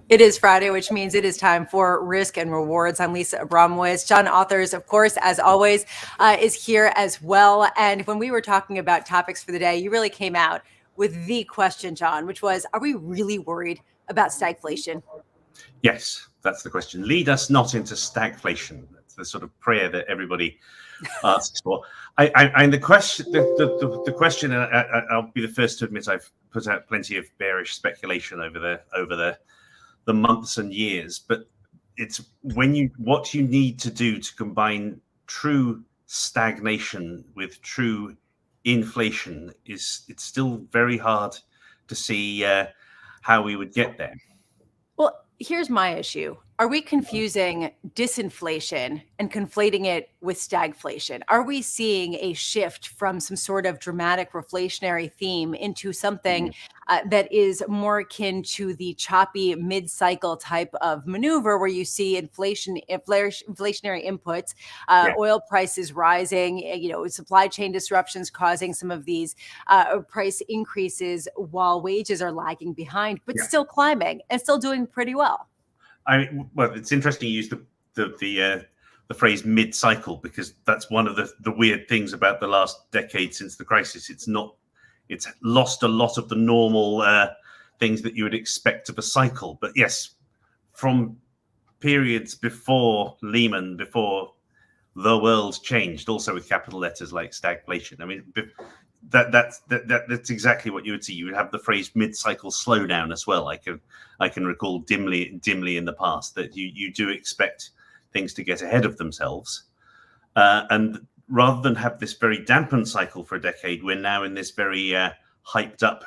It is Friday, which means it is time for Risk and Rewards. I'm Lisa Abramowicz. John Authers, of course, as always, is here as well. And when we were talking about topics for the day, you really came out with the question, John, which was, are we really worried about stagflation? Yes, that's the question. Lead us not into stagflation. That's the sort of prayer that everybody asks for. And the question, the question, and I'll be the first to admit I've put out plenty of bearish speculation over the months and years, but it's what you need to do to combine true stagnation with true inflation it's still very hard to see how we would get there. Well, here's my issue. Are we confusing disinflation and conflating it with stagflation? Are we seeing a shift from some sort of dramatic reflationary theme into something that is more akin to the choppy mid-cycle type of maneuver where you see inflationary inputs, oil prices rising, supply chain disruptions causing some of these price increases while wages are lagging behind, but still climbing and still doing pretty well? Well, it's interesting you use the phrase mid-cycle, because that's one of the weird things about the last decade since the crisis. It's lost a lot of the normal things that you would expect of a cycle. But yes, from periods before Lehman, before the world changed, also with capital letters like stagflation. I mean, that's exactly what you would see. You would have the phrase mid-cycle slowdown as well. I can recall dimly in the past that you do expect things to get ahead of themselves, and rather than have this very dampened cycle for a decade, we're now in this very hyped up,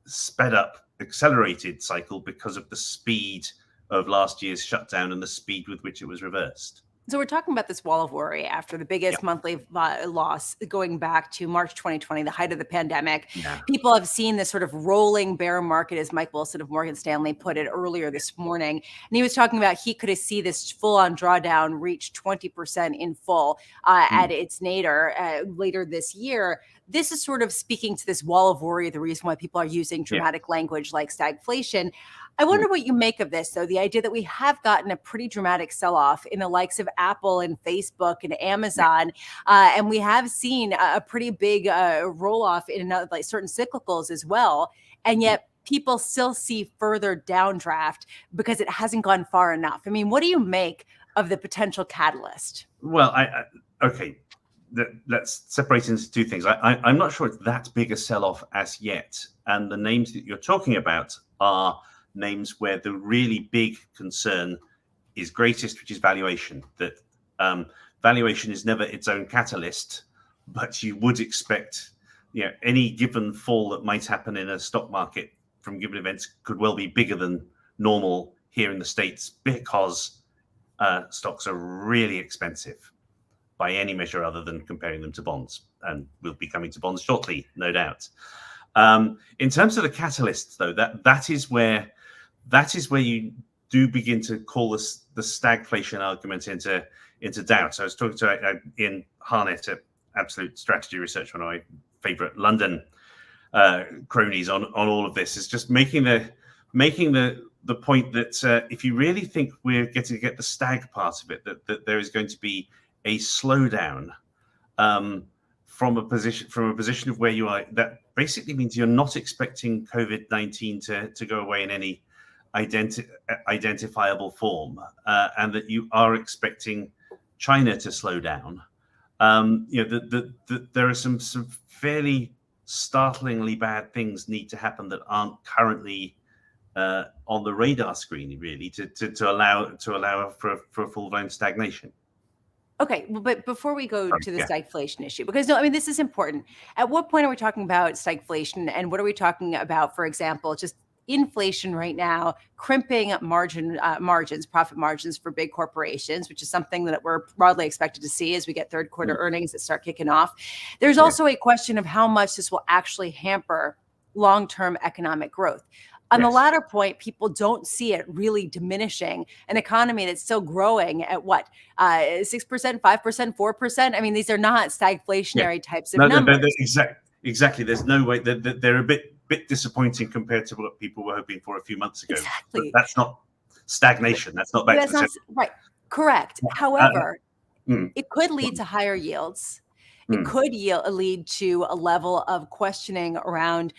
sped up, accelerated cycle because of the speed of last year's shutdown and the speed with which it was reversed. So we're talking about this wall of worry after the biggest monthly loss going back to March 2020, the height of the pandemic. People have seen this sort of rolling bear market, as Mike Wilson of Morgan Stanley put it earlier this morning. And he was talking about he could see this full-on drawdown reach 20% in full at its nadir later this year. This is sort of speaking to this wall of worry, the reason why people are using dramatic language like stagflation. I wonder what you make of this, though, the idea that we have gotten a pretty dramatic sell-off in the likes of Apple and Facebook and Amazon, and we have seen a pretty big roll-off in like certain cyclicals as well, and yet people still see further downdraft because it hasn't gone far enough. I mean, what do you make of the potential catalyst? Well, okay. Let's separate into two things. I'm not sure it's that big a sell-off as yet, and the names that you're talking about are names where the really big concern is greatest, which is valuation. That valuation is never its own catalyst, but you would expect, any given fall that might happen in a stock market from given events could well be bigger than normal here in the States, because stocks are really expensive by any measure other than comparing them to bonds, and we'll be coming to bonds shortly, no doubt. In terms of the catalysts, though, that is where you do begin to call the stagflation argument into doubt. I was talking to Ian Harnett at Absolute Strategy Research, one of my favorite London cronies on all of this, is just making the point that if you really think we're getting to get the stag part of it, that there is going to be a slowdown from a position of where you are, that basically means you're not expecting COVID-19 to go away in any identifiable form, and that you are expecting China to slow down. There are some fairly startlingly bad things need to happen that aren't currently on the radar screen, really, to allow for a full-blown stagnation. Okay, well, but before we go to the stagflation issue, because this is important. At what point are we talking about stagflation, and what are we talking about, for example, just inflation right now, crimping profit margins for big corporations, which is something that we're broadly expected to see as we get third quarter earnings that start kicking off. There's also a question of how much this will actually hamper long-term economic growth. On the latter point, people don't see it really diminishing an economy that's still growing at 6%, 5%, 4%. I mean, these are not stagflationary types of numbers. Exactly. There's no way that they're a bit disappointing compared to what people were hoping for a few months ago. Exactly. But stagnation. That's not back That's to the not right. Correct. However, it could lead to higher yields. It could lead to a level of questioning around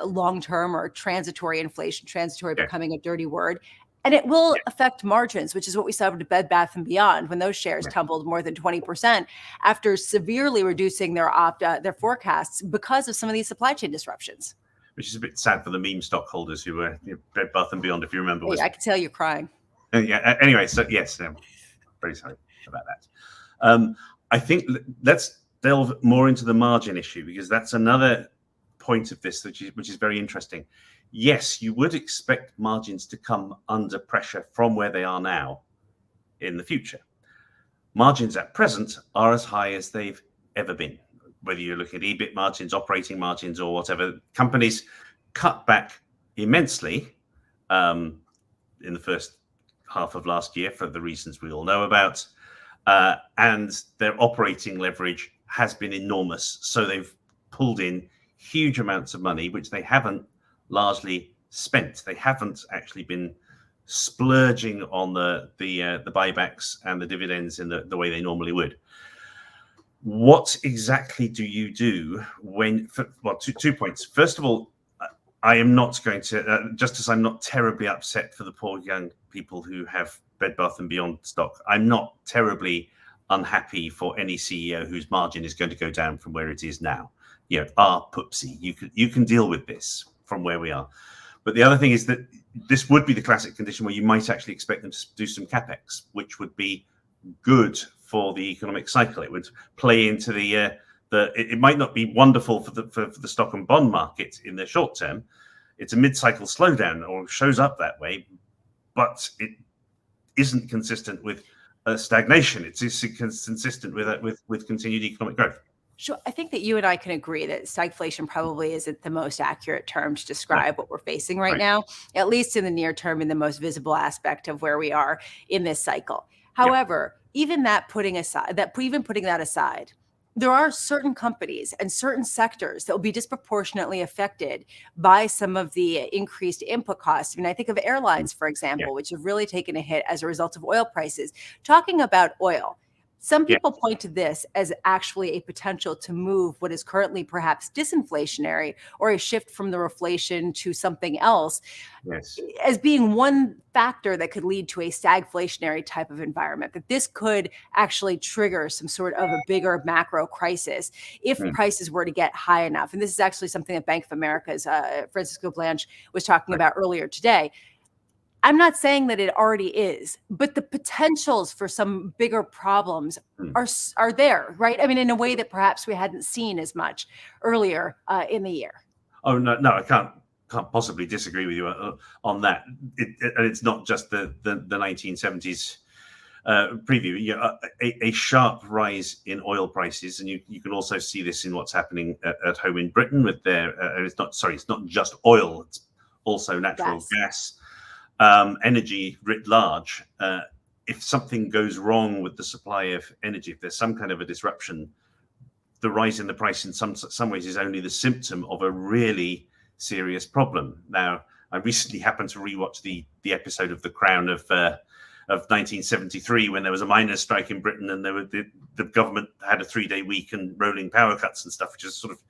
long-term or transitory inflation, transitory becoming a dirty word. And it will affect margins, which is what we saw with Bed Bath & Beyond when those shares tumbled more than 20% after severely reducing their forecasts because of some of these supply chain disruptions. Which is a bit sad for the meme stockholders who were Bed Bath & Beyond, if you remember. I can tell you're crying. Anyway, so yes, very sorry about that. I think let's delve more into the margin issue, because that's another point of this which is very interesting. Yes, you would expect margins to come under pressure from where they are now in the future. Margins at present are as high as they've ever been. Whether you're looking at EBIT margins, operating margins, or whatever, companies cut back immensely in the first half of last year for the reasons we all know about. And their operating leverage has been enormous. So they've pulled in huge amounts of money, which they haven't largely spent. They haven't actually been splurging on the buybacks and the dividends in the way they normally would. What exactly do you do when, two points. First of all, I am not going to, just as I'm not terribly upset for the poor young people who have Bed Bath & Beyond stock, I'm not terribly unhappy for any CEO whose margin is going to go down from where it is now. Poopsie, you can deal with this from where we are. But the other thing is that this would be the classic condition where you might actually expect them to do some capex, which would be good for the economic cycle. It would play into it might not be wonderful for the stock and bond market in the short term. It's a mid-cycle slowdown, or shows up that way, but it isn't consistent with stagnation. It's consistent with continued economic growth. Sure. I think that you and I can agree that stagflation probably isn't the most accurate term to describe what we're facing right now, at least in the near term, in the most visible aspect of where we are in this cycle. However, even putting that aside, there are certain companies and certain sectors that will be disproportionately affected by some of the increased input costs. I mean, I think of airlines, for example, which have really taken a hit as a result of oil prices. Talking about oil, some people point to this as actually a potential to move what is currently perhaps disinflationary, or a shift from the reflation to something else, as being one factor that could lead to a stagflationary type of environment, that this could actually trigger some sort of a bigger macro crisis if prices were to get high enough. And this is actually something that Bank of America's Francisco Blanche was talking about earlier today. I'm not saying that it already is, but the potentials for some bigger problems are there, right? I mean, in a way that perhaps we hadn't seen as much earlier in the year. Oh, no, I can't possibly disagree with you on that. And it's not just the 1970s preview. A sharp rise in oil prices, and you can also see this in what's happening at home in Britain with it's not just oil, it's also natural gas. Energy writ large. If something goes wrong with the supply of energy, if there's some kind of a disruption, the rise in the price in some ways is only the symptom of a really serious problem. Now, I recently happened to rewatch the episode of The Crown of 1973, when there was a miners' strike in Britain, and the government had a 3-day week and rolling power cuts and stuff, which is sort of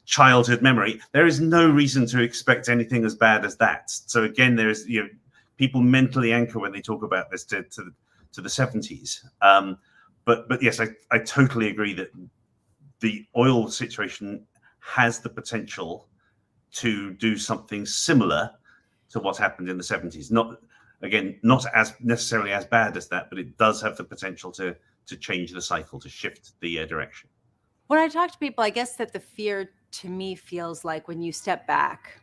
childhood memory. There is no reason to expect anything as bad as that. So again, there is people mentally anchor when they talk about this to the 70s. But yes, I totally agree that the oil situation has the potential to do something similar to what happened in the 70s. Not as necessarily as bad as that, but it does have the potential to change the cycle, to shift the direction. When I talk to people, I guess that the fear to me feels like, when you step back,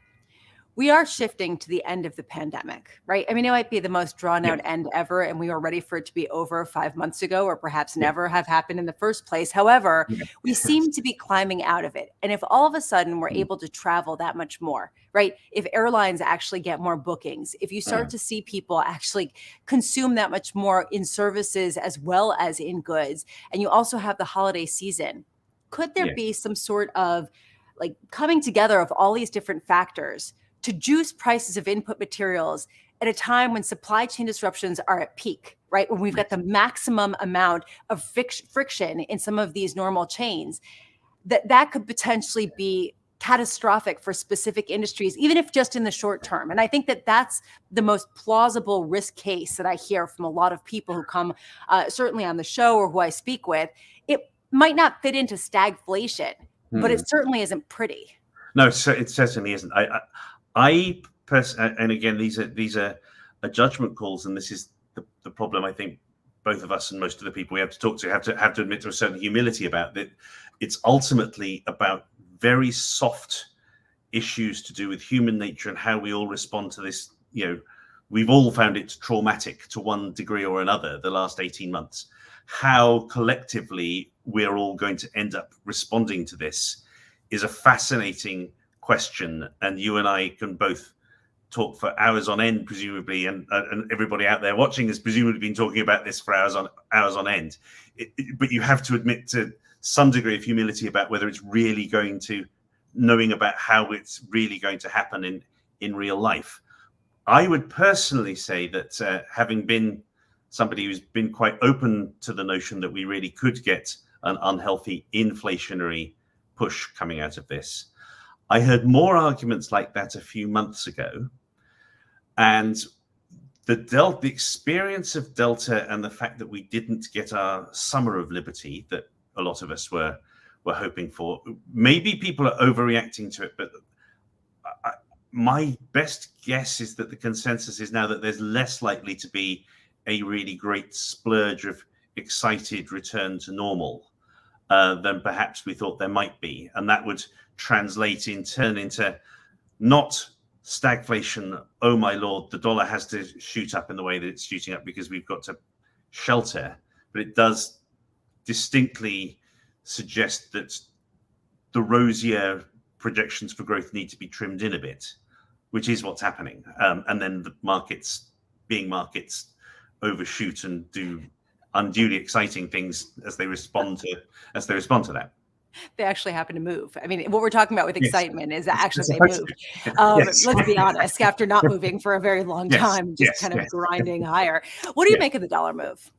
we are shifting to the end of the pandemic, right? I mean, it might be the most drawn out end ever, and we were ready for it to be over 5 months ago, or perhaps never have happened in the first place. However, we seem to be climbing out of it. And if all of a sudden we're able to travel that much more, right? If airlines actually get more bookings, if you start to see people actually consume that much more in services as well as in goods, and you also have the holiday season, could there be some sort of coming together of all these different factors to juice prices of input materials at a time when supply chain disruptions are at peak, right? When we've got the maximum amount of friction in some of these normal chains, that could potentially be catastrophic for specific industries, even if just in the short term. And I think that that's the most plausible risk case that I hear from a lot of people who come certainly on the show or who I speak with. It might not fit into stagflation, but it certainly isn't pretty. No, so it certainly isn't. And again, these are judgment calls, and this is the problem. I think both of us and most of the people we have to talk to have to admit to a certain humility about that. It's ultimately about very soft issues to do with human nature and how we all respond to this. We've all found it traumatic to one degree or another the last 18 months. How collectively we're all going to end up responding to this is a fascinating question, and you and I can both talk for hours on end, presumably, and everybody out there watching has presumably been talking about this for hours on end. But you have to admit to some degree of humility about whether it's really going to, knowing about how it's really going to happen in real life. I would personally say that having been somebody who's been quite open to the notion that we really could get an unhealthy inflationary push coming out of this, I heard more arguments like that a few months ago. And the experience of Delta and the fact that we didn't get our summer of liberty that a lot of us were hoping for, maybe people are overreacting to it, but my best guess is that the consensus is now that there's less likely to be a really great splurge of excited return to normal than perhaps we thought there might be. And that would translate in turn into not stagflation, oh my Lord, the dollar has to shoot up in the way that it's shooting up because we've got to shelter, but it does distinctly suggest that the rosier projections for growth need to be trimmed in a bit, which is what's happening. And then the markets, being markets, overshoot and do unduly exciting things as they respond to that. They actually happen to move. I mean, what we're talking about with excitement is that actually they moved. Let's be honest, after not moving for a very long time, kind of grinding higher. What do you make of the dollar move?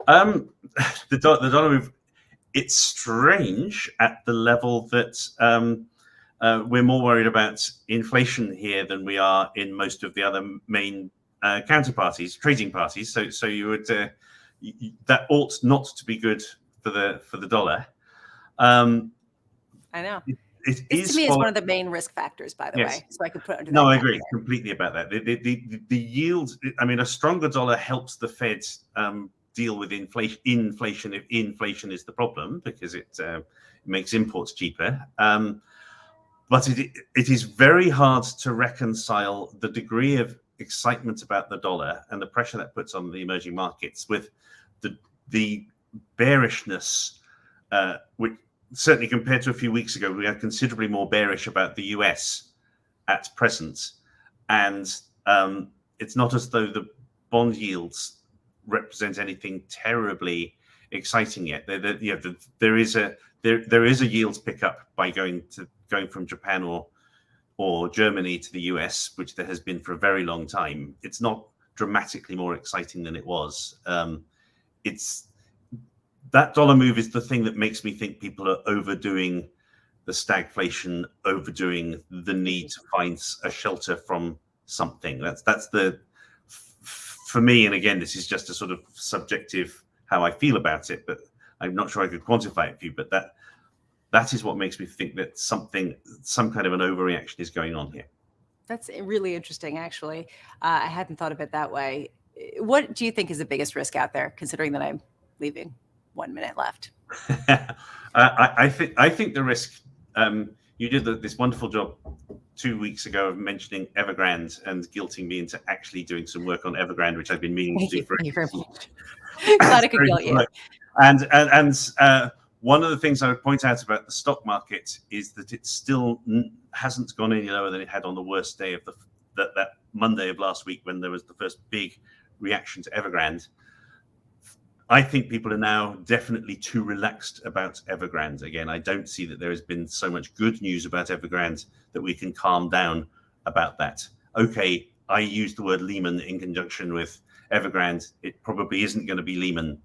The dollar move, it's strange at the level that we're more worried about inflation here than we are in most of the other main counterparties, trading parties. So you would that ought not to be good for the dollar. I know. This to me is one of the main risk factors, by the way. So I could put under that. No, I agree completely about that. The yield. I mean, a stronger dollar helps the Fed deal with inflation if inflation is the problem, because it makes imports cheaper. But it is very hard to reconcile the degree of excitement about the dollar and the pressure that puts on the emerging markets with the bearishness, which certainly compared to a few weeks ago, we are considerably more bearish about the US at present. And it's not as though the bond yields represent anything terribly exciting yet. There is a yields pickup by going from Japan or Germany to the US, which there has been for a very long time. It's not dramatically more exciting than it was. That dollar move is the thing that makes me think people are overdoing the stagflation, overdoing the need to find a shelter from something. That's for me. And again, this is just a sort of subjective how I feel about it, but I'm not sure I could quantify it for you. But that is what makes me think that some kind of an overreaction is going on here. That's really interesting, actually. I hadn't thought of it that way. What do you think is the biggest risk out there, considering that I'm leaving 1 minute left? I think the risk. You did this wonderful job 2 weeks ago of mentioning Evergrande and guilting me into actually doing some work on Evergrande, which I've been meaning to do for. Thank you very much. Glad I could guilt you. And one of the things I would point out about the stock market is that it still hasn't gone any lower than it had on the worst day of that Monday of last week, when there was the first big reaction to Evergrande. I think people are now definitely too relaxed about Evergrande. Again, I don't see that there has been so much good news about Evergrande that we can calm down about that. Okay, I use the word Lehman in conjunction with Evergrande. It probably isn't going to be Lehman,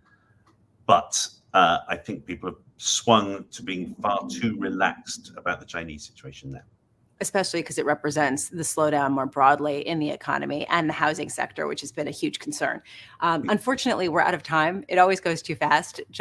but I think people have swung to being far too relaxed about the Chinese situation now. Especially because it represents the slowdown more broadly in the economy and the housing sector, which has been a huge concern. Unfortunately, we're out of time. It always goes too fast. John